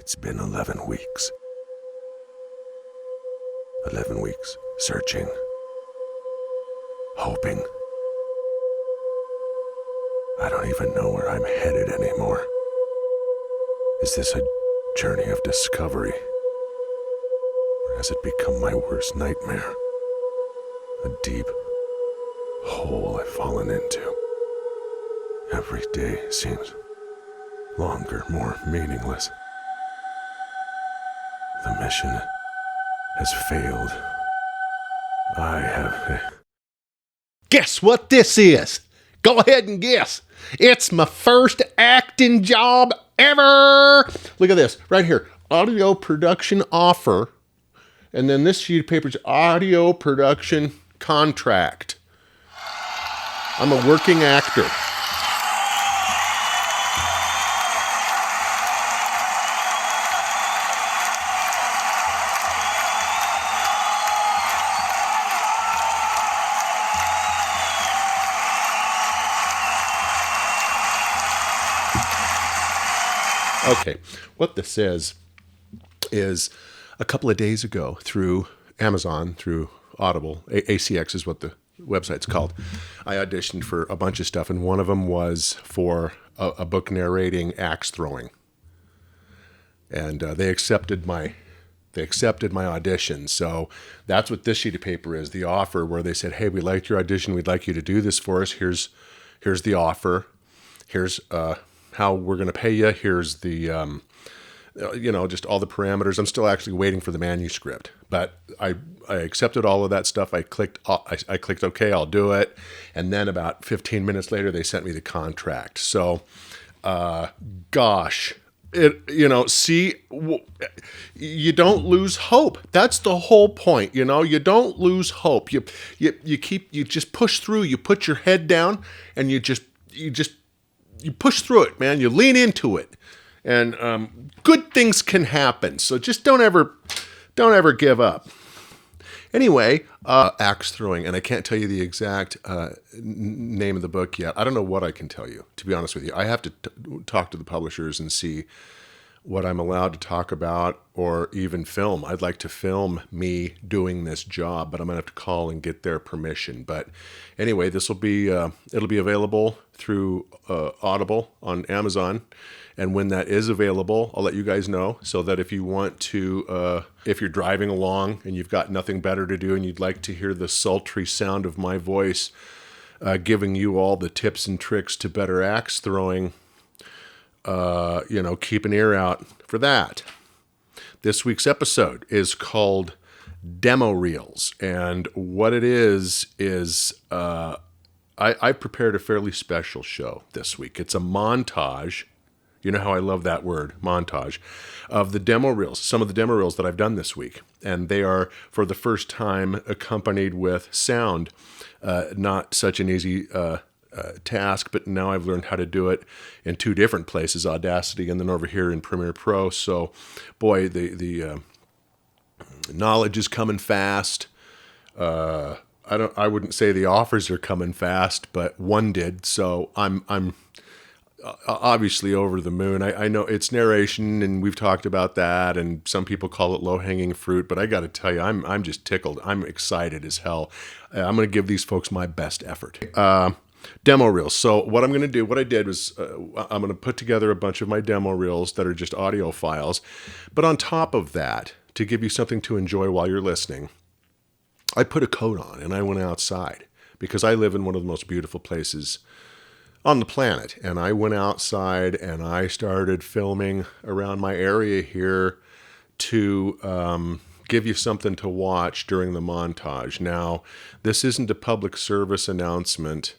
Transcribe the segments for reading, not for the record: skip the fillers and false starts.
It's been 11 weeks. 11 weeks searching, hoping. I don't even know where I'm headed anymore. Is this a journey of discovery? Or has it become my worst nightmare? A deep hole I've fallen into. Every day seems longer, more meaningless. The mission has failed. I have... Guess what this is? Go ahead and guess. It's my first acting job ever. Look at this right here. Audio production offer. And then this sheet of paper is audio production contract. I'm a working actor. Okay, what this says is a couple of days ago through Amazon, through Audible, ACX is what the website's called, I auditioned for a bunch of stuff, and one of them was for a book narrating axe throwing. And they accepted my audition. So that's what this sheet of paper is, the offer, where they said, hey, we liked your audition. We'd like you to do this for us. Here's the offer. Here's how we're going to pay you. Here's the, just all the parameters. I'm still actually waiting for the manuscript, but I accepted all of that stuff. I clicked OK, I'll do it. And then about 15 minutes later, they sent me the contract. So, you don't lose hope. That's the whole point. You don't lose hope. You just push through. You put your head down and you push through it, man. You lean into it, and good things can happen. So just don't ever give up. Anyway, axe throwing, and I can't tell you the exact name of the book yet. I don't know what I can tell you, to be honest with you. I have to talk to the publishers and see what I'm allowed to talk about or even film. I'd like to film me doing this job, but I'm gonna have to call and get their permission. But anyway, this will be it'll be available through Audible on Amazon. And when that is available, I'll let you guys know, so that if you want to, if you're driving along and you've got nothing better to do and you'd like to hear the sultry sound of my voice giving you all the tips and tricks to better axe throwing, keep an ear out for that. This week's episode is called Demo Reels. And what it is I prepared a fairly special show this week. It's a montage. You know how I love that word, montage, of the demo reels, some of the demo reels that I've done this week. And they are, for the first time, accompanied with sound. Not such an easy task, but now I've learned how to do it in two different places, Audacity and then over here in Premiere Pro. So, boy, the knowledge is coming fast. I wouldn't say the offers are coming fast, but one did. So I'm obviously over the moon. I know it's narration, and we've talked about that, and some people call it low-hanging fruit, but I got to tell you, I'm just tickled. I'm excited as hell. I'm going to give these folks my best effort. Demo reels. So what I'm going to do, what I did was I'm going to put together a bunch of my demo reels that are just audio files, but on top of that, to give you something to enjoy while you're listening, I put a coat on and I went outside, because I live in one of the most beautiful places on the planet. And I went outside and I started filming around my area here to give you something to watch during the montage. Now, this isn't a public service announcement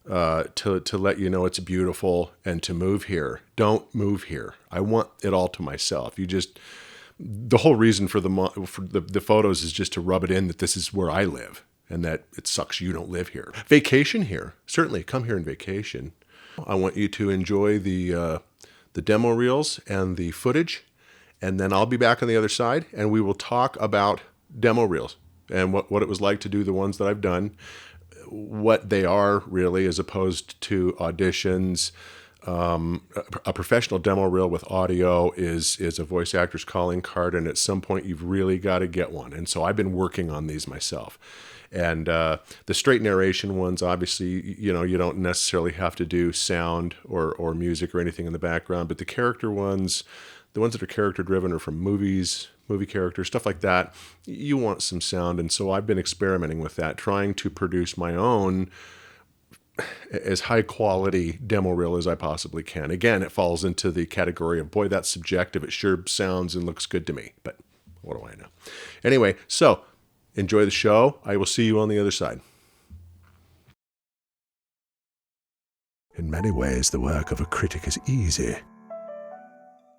to let you know it's beautiful and to move here. Don't move here. I want it all to myself. The whole reason for the photos is just to rub it in that this is where I live, and that it sucks you don't live here. Vacation here. Certainly come here and vacation. I want you to enjoy the demo reels and the footage, and then I'll be back on the other side, and we will talk about demo reels and what it was like to do the ones that I've done, what they are really as opposed to auditions, a professional demo reel with audio is a voice actor's calling card, and at some point you've really got to get one. And so I've been working on these myself. And the straight narration ones, obviously, you don't necessarily have to do sound or music or anything in the background, but the character ones, the ones that are character driven or from movies, movie characters, stuff like that, you want some sound. And so I've been experimenting with that, trying to produce my own as high quality demo reel as I possibly can. Again, it falls into the category of, boy, that's subjective. It sure sounds and looks good to me, but what do I know? Anyway, so enjoy the show. I will see you on the other side. In many ways, the work of a critic is easy.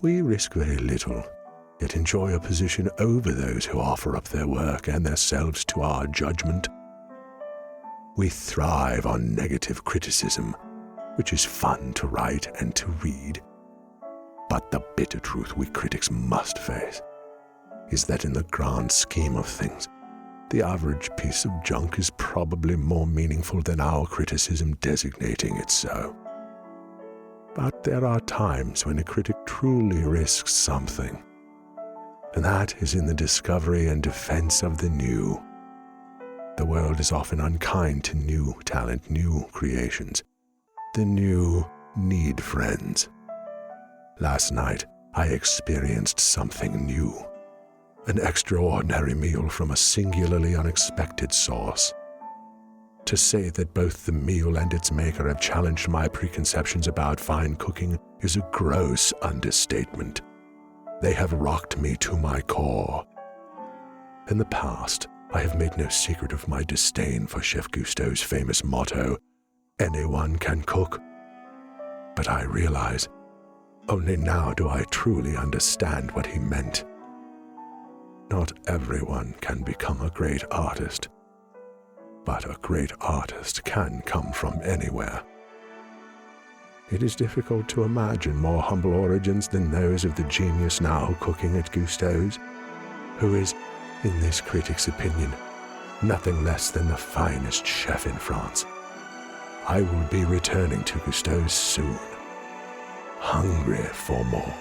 We risk very little, yet enjoy a position over those who offer up their work and themselves to our judgment. We thrive on negative criticism, which is fun to write and to read. But the bitter truth we critics must face is that in the grand scheme of things, the average piece of junk is probably more meaningful than our criticism designating it so. But there are times when a critic truly risks something, and that is in the discovery and defense of the new. The world is often unkind to new talent, new creations. The new need friends. Last night, I experienced something new. An extraordinary meal from a singularly unexpected source. To say that both the meal and its maker have challenged my preconceptions about fine cooking is a gross understatement. They have rocked me to my core. In the past, I have made no secret of my disdain for Chef Gusteau's famous motto, "Anyone can cook." But I realize, only now do I truly understand what he meant. Not everyone can become a great artist, but a great artist can come from anywhere. It is difficult to imagine more humble origins than those of the genius now cooking at Gusteau's, who is, in this critic's opinion, nothing less than the finest chef in France. I will be returning to Gusteau's soon, hungry for more.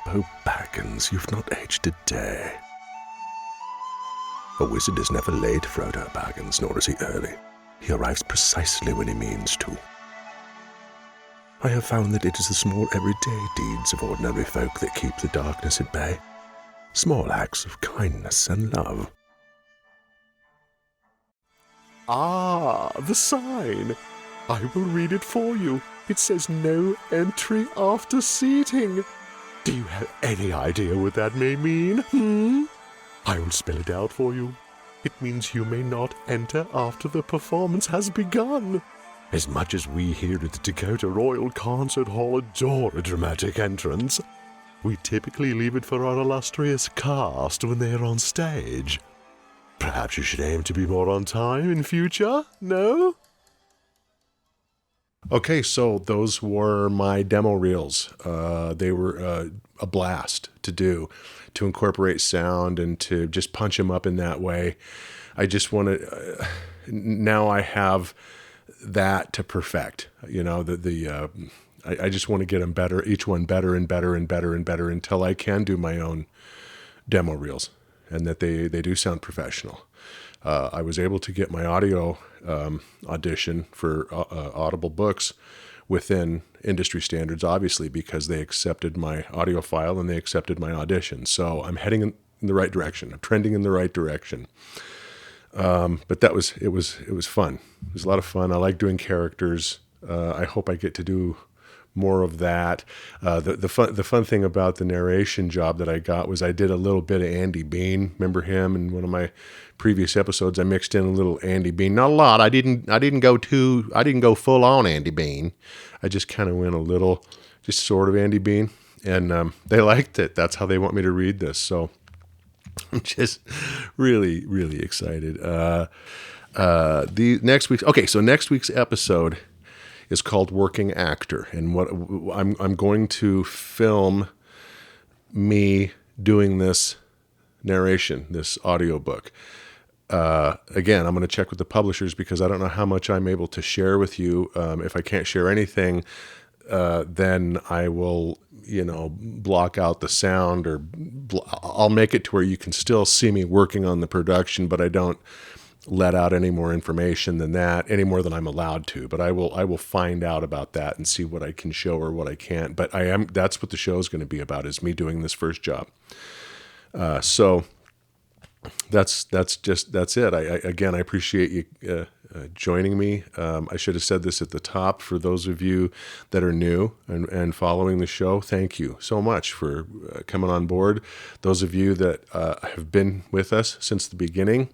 Bilbo Baggins, you've not aged a day. A wizard is never late, Frodo Baggins, nor is he early. He arrives precisely when he means to. I have found that it is the small everyday deeds of ordinary folk that keep the darkness at bay. Small acts of kindness and love. Ah, the sign. I will read it for you. It says no entry after seating. Do you have any idea what that may mean? I will spell it out for you. It means you may not enter after the performance has begun. As much as we here at the Dakota Royal Concert Hall adore a dramatic entrance, we typically leave it for our illustrious cast when they are on stage. Perhaps you should aim to be more on time in future, no? Okay, so those were my demo reels. They were a blast to do, to incorporate sound and to just punch them up in that way. I just want to, now I have that to perfect, I just want to get them better, each one better and better and better and better until I can do my own demo reels and that they do sound professional. I was able to get my audio audition for Audible Books within industry standards, obviously, because they accepted my audio file and they accepted my audition. So I'm heading in the right direction. I'm trending in the right direction. But it was fun. It was a lot of fun. I like doing characters. I hope I get to do more of that. The fun thing about the narration job that I got was I did a little bit of Andy Bean. Remember him in one of my previous episodes? I mixed in a little Andy Bean, not a lot. I didn't go full on Andy Bean. I just kind of went a little, just sort of Andy Bean, and they liked it. That's how they want me to read this. So I'm just really, really excited. Next week's episode is called Working Actor, and what I'm going to film me doing this narration, this audiobook. Again, I'm going to check with the publishers because I don't know how much I'm able to share with you. If I can't share anything, then I will, block out the sound, or I'll make it to where you can still see me working on the production, but I don't let out any more information than that, any more than I'm allowed to. But I will find out about that and see what I can show or what I can't. But that's what the show is going to be about, is me doing this first job. So that's it. I appreciate you joining me. I should have said this at the top. For those of you that are new and following the show, thank you so much for coming on board. Those of you that have been with us since the beginning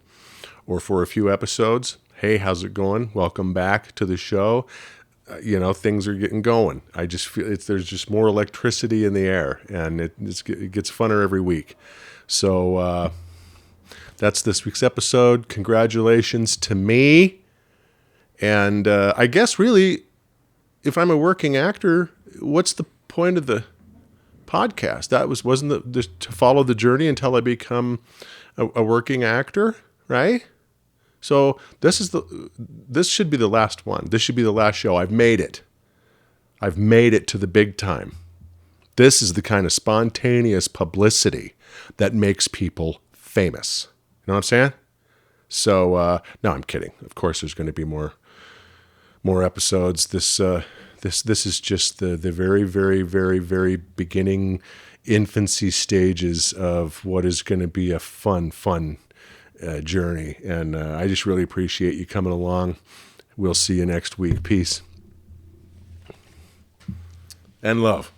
or for a few episodes, hey, how's it going? Welcome back to the show. Things are getting going. I just feel there's just more electricity in the air, and it gets funner every week. So that's this week's episode. Congratulations to me. And I guess really, if I'm a working actor, what's the point of the podcast? That wasn't to follow the journey until I become a working actor, right? So this should be the last one. This should be the last show. I've made it. I've made it to the big time. This is the kind of spontaneous publicity that makes people famous. You know what I'm saying? So no, I'm kidding. Of course, there's going to be more episodes. This is just the very, very, very, very beginning infancy stages of what is going to be a fun journey. And I just really appreciate you coming along. We'll see you next week. Peace and love.